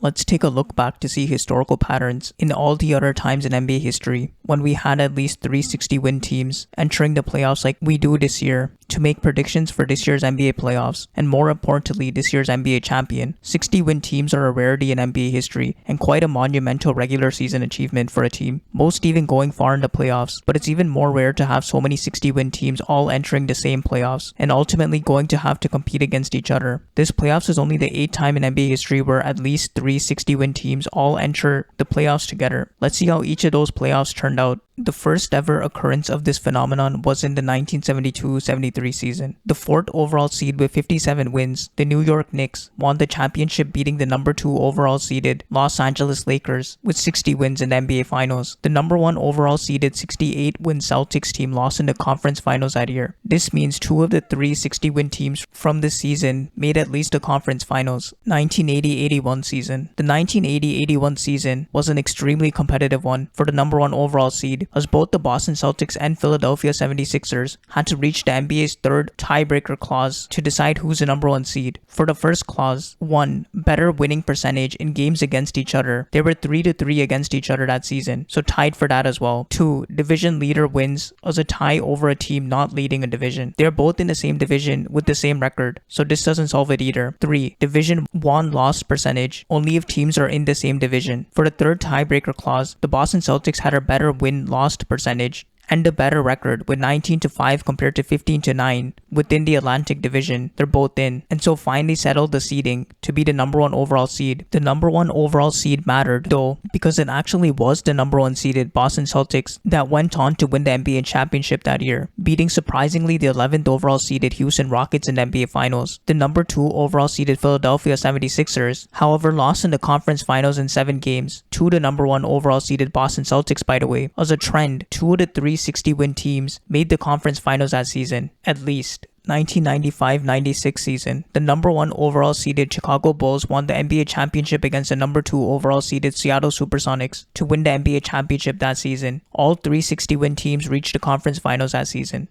let's take a look back to see historical patterns in all the other times in NBA history when we had at least 360-win teams entering the playoffs like we do this year to make predictions for this year's NBA playoffs, and more importantly, this year's NBA champion. 60-win teams are a rarity in NBA history and quite a monumental regular season achievement for a team, most even going far in the playoffs, but it's even more rare to have so many 60-win teams all entering the same playoffs and ultimately going to have to compete against each other. This playoffs is only the 8th time in NBA history where at least 3 60-win teams all enter the playoffs together. Let's see how each of those playoffs turned out. The first ever occurrence of this phenomenon was in the 1972-73 season. The 4th overall seed with 57 wins, the New York Knicks, won the championship beating the number 2 overall seeded Los Angeles Lakers with 60 wins in the NBA Finals. The number 1 overall seeded 68-win Celtics team lost in the conference finals that year. This means 2 of the 3 60-win teams from this season made at least the conference finals. 1980-81 season. The 1980-81 season was an extremely competitive one for the number 1 overall seed, as both the Boston Celtics and Philadelphia 76ers had to reach the NBA's 3rd tiebreaker clause to decide who's the number 1 seed. For the first clause, 1. Better winning percentage in games against each other. They were 3-3 against each other that season, so tied for that as well. 2. Division leader wins as a tie over a team not leading a division. They're both in the same division with the same record, so this doesn't solve it either. 3. Division won-loss percentage, only if teams are in the same division. For the 3rd tiebreaker clause, the Boston Celtics had a better win-loss percentage and a better record with 19-5 compared to 15-9 within the Atlantic Division they're both in, and so finally settled the seeding to be the number 1 overall seed. The number 1 overall seed mattered though, because it actually was the number 1 seeded Boston Celtics that went on to win the NBA championship that year, beating surprisingly the 11th overall seeded Houston Rockets in the NBA Finals. The number 2 overall seeded Philadelphia 76ers, however, lost in the conference finals in 7 games to the number 1 overall seeded Boston Celtics, by the way. As a trend, 2 of the 3 60-win teams made the conference finals that season, at least. 1995-96 season, the number 1 overall seeded Chicago Bulls won the NBA championship against the number 2 overall seeded Seattle Supersonics to win the NBA championship that season. All 3 60-win teams reached the conference finals that season.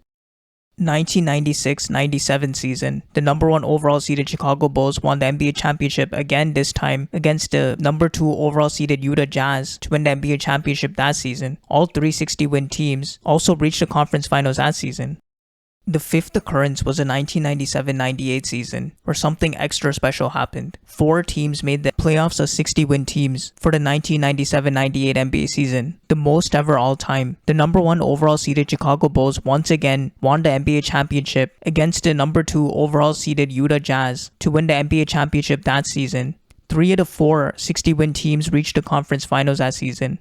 1996-97 season, the number 1 overall seeded Chicago Bulls won the NBA championship again, this time against the number 2 overall seeded Utah Jazz to win the NBA championship that season. All 3 60-win teams also reached the conference finals that season. The 5th occurrence was the 1997-98 season, where something extra special happened. 4 teams made the playoffs as 60-win teams for the 1997-98 NBA season, the most ever all time. The number 1 overall seeded Chicago Bulls once again won the NBA championship against the number 2 overall seeded Utah Jazz to win the NBA championship that season. 3 of the 4 60-win teams reached the conference finals that season.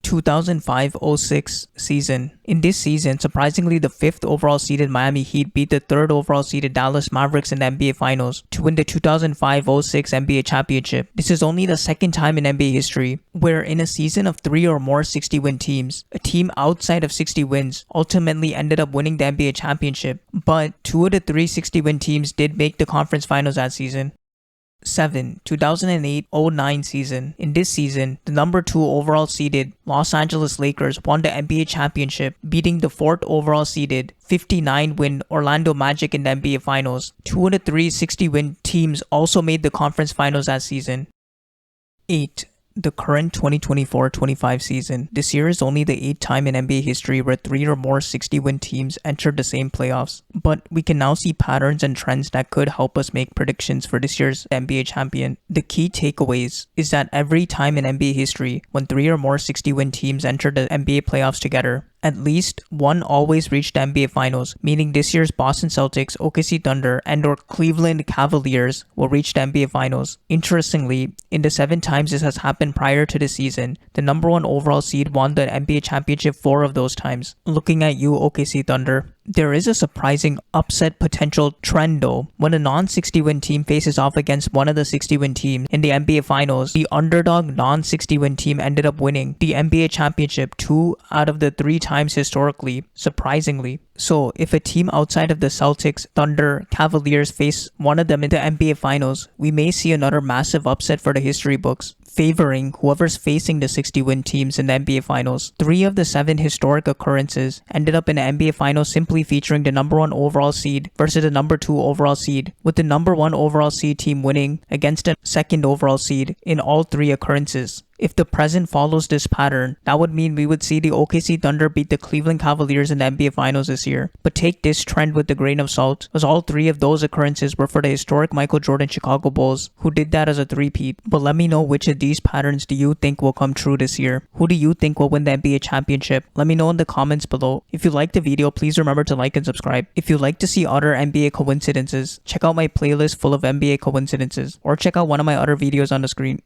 2005-06 season. In this season, surprisingly, the 5th overall seeded Miami Heat beat the 3rd overall seeded Dallas Mavericks in the NBA Finals to win the 2005-06 NBA championship. This is only the 2nd time in NBA history where in a season of 3 or more 60-win teams, a team outside of 60 wins ultimately ended up winning the NBA championship, but 2 of the 3 60-win teams did make the conference finals that season. 7. 2008-09 season. In this season, the number 2 overall seeded Los Angeles Lakers won the NBA championship, beating the 4th overall seeded 59-win Orlando Magic in the NBA Finals. 2 of the 3 60-win teams also made the conference finals that season. 8. The current 2024-25 season. This year is only the 8th time in NBA history where 3 or more 60-win teams entered the same playoffs. But we can now see patterns and trends that could help us make predictions for this year's NBA champion. The key takeaways is that every time in NBA history when 3 or more 60-win teams entered the NBA playoffs together, at least one always reached the NBA Finals, meaning this year's Boston Celtics, OKC Thunder, and or Cleveland Cavaliers will reach the NBA Finals. Interestingly, in the 7 times this has happened prior to the season, the number 1 overall seed won the NBA championship 4 of those times. Looking at you, OKC Thunder, there is a surprising upset potential trend though. When a non-60-win team faces off against one of the 60-win teams in the NBA Finals, the underdog non-60-win team ended up winning the NBA championship 2 out of the 3 times historically, surprisingly. So if a team outside of the Celtics, Thunder, Cavaliers face one of them in the NBA Finals, we may see another massive upset for the history books, favoring whoever's facing the 60-win teams in the NBA Finals. 3 of the 7 historic occurrences ended up in the NBA Finals simply specifically featuring the number 1 overall seed versus the number 2 overall seed, with the number 1 overall seed team winning against a second overall seed in all 3 occurrences. If the present follows this pattern, that would mean we would see the OKC Thunder beat the Cleveland Cavaliers in the NBA Finals this year. But take this trend with a grain of salt, as all 3 of those occurrences were for the historic Michael Jordan Chicago Bulls, who did that as a three-peat. But let me know which of these patterns do you think will come true this year? Who do you think will win the NBA championship? Let me know in the comments below. If you liked the video, please remember to like and subscribe. If you'd like to see other NBA coincidences, check out my playlist full of NBA coincidences, or check out one of my other videos on the screen.